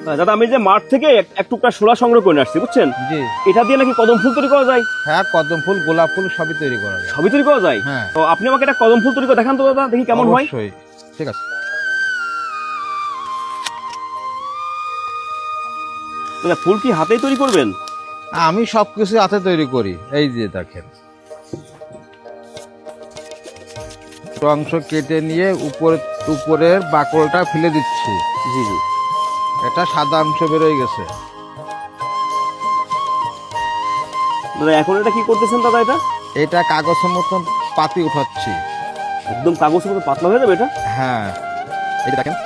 দাদা আমি যে মাঠ থেকে এক টুকরা শোলা সংগ্রহ করে আসছি বুঝছেন, জি এটা দিয়ে নাকি কদম ফুল তৈরি করা যায়। হ্যাঁ, কদম ফুল গোলাপ ফুল সবই তৈরি করা যায়। সবই তৈরি করা যায়। হ্যাঁ তো আপনি আমাকে একটা কদম ফুল তৈরি করে দেখান তো দাদা, দেখি কেমন হয়। অবশ্যই, ঠিক আছে। দাদা ফুল কি হাতেই তৈরি করবেন? আমি সবকিছু হাতে তৈরি করি। এই যে দেখেন, অংশ কেটে নিয়ে উপরের বাকলটা ফেলে দিচ্ছি। জি জি। এটা সাদা অংশ বেরোয় গেছে। দাদা এখন এটা কি করতেছেন দাদা? এটা কাগজের মতন পাতি উঠাচ্ছি। একদম কাগজের মতো পাতলা হয়ে যাবে এটা? হ্যাঁ, এই যে দেখেন।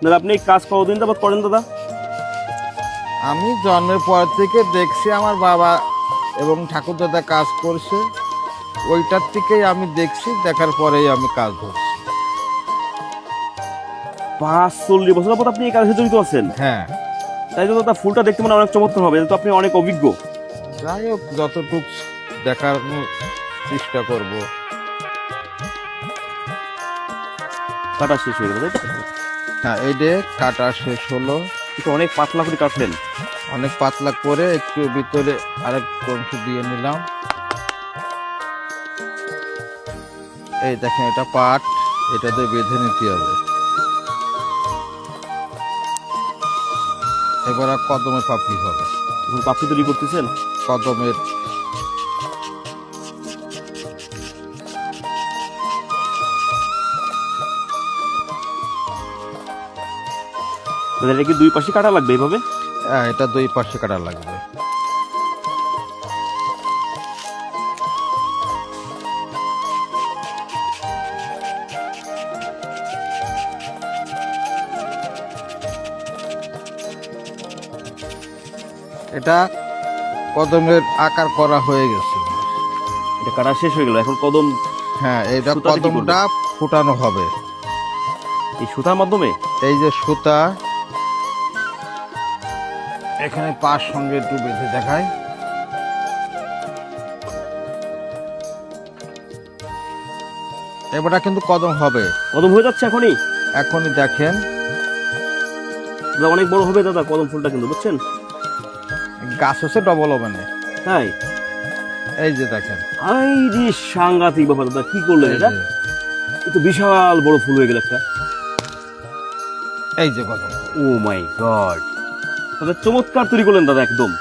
দাদা আপনি এই কাজ কতদিন যাবত করেন দাদা? আমি জন্মের পর থেকে দেখছি আমার বাবা এবং ঠাকুরদাদা কাজ করছে, ওইটার থেকেই আমি দেখছি, দেখার পরেই আমি কাজ ধরছি। 45 বছর যাবত আপনি এই কাজে জড়িত আছেন? হ্যাঁ, তাই তো দাদা ফুলটা দেখতে মানে অনেক চমৎকার হবে, তো আপনি অনেক অভিজ্ঞ। যাই হোক, যতটুক দেখার চেষ্টা করব। কাটা শেষ হয়ে গেল? হ্যাঁ, এই যে কাটা শেষ হলো। এটা অনেক পাতলা করে কাটলেন। অনেক পাতলা করে একটু ভিতরে আরেক অংশ দিয়ে নিলাম। এই দেখেন, এটা পাট, এটা দিয়ে বেঁধে নিতে হবে। এবার আর কদমের পাপড়ি হবে। এখন পাপড়ি তৈরি করতেছেন? কদমের দাদা এটা কি দুই পাশে কাটা লাগবে এইভাবে? হ্যাঁ, এটা দুই পাশে কাটা লাগবে। এটা কদমের আকার করা হয়ে গেছে। এটা কাটা শেষ হয়ে গেল, এখন কদম। হ্যাঁ, এটা সুতাতে কি কদমটা ফুটানো হবে। এই সুতার মাধ্যমে? এই যে সুতা, এখানে পাশ সঙ্গে একটু বেঁধে দেখায়। এবারটা কিন্তু কদম হবে। কদম হয়ে যাচ্ছে এখনই? এখনই দেখেন, দাদা অনেক বড় হবে দাদা কদম ফুলটা কিন্তু, বুঝছেন? গাছ হচ্ছে ডবল হবে না। তাই? এই যে দেখেন, এই যে সাংঘাতিক ব্যাপার দাদা, কি করলেন এই এটা? যে, এটা বিশাল বড় ফুল হয়ে গেল একটা। এই যে কদম। ও মাই গড, দাদা চমৎকার তৈরি করলেন দাদা একদম।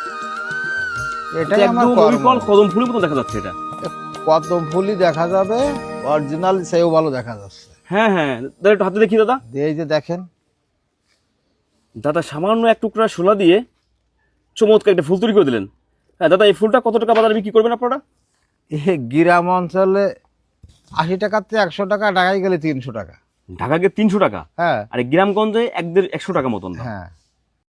এটাই আমার একদম কর্ম। অবিকল কদম ফুলের মতো দেখা যাচ্ছে এটা। কদম ফুলই দেখা যাবে, অরিজিনাল সেও ভালো দেখা যাচ্ছে। হ্যাঁ হ্যাঁ দাদা একটু হাতে দেখি দাদা। এই যে দেখেন, দাদা সামান্য এক টুকরা শোলা দিয়ে চমৎকার একটা ফুল তৈরি করে দিলেন। হ্যাঁ দাদা এই ফুলটা কত টাকা বাজারে বিক্রি করবেন আপনারা? গ্রাম অঞ্চলে 80 টাকাতে 100 টাকা, ঢাকায় গেলে 300 টাকা। ঢাকা গিয়ে 300 টাকা, হ্যাঁ আর গ্রামগঞ্জে 100 টাকা মতন দাম। হ্যাঁ।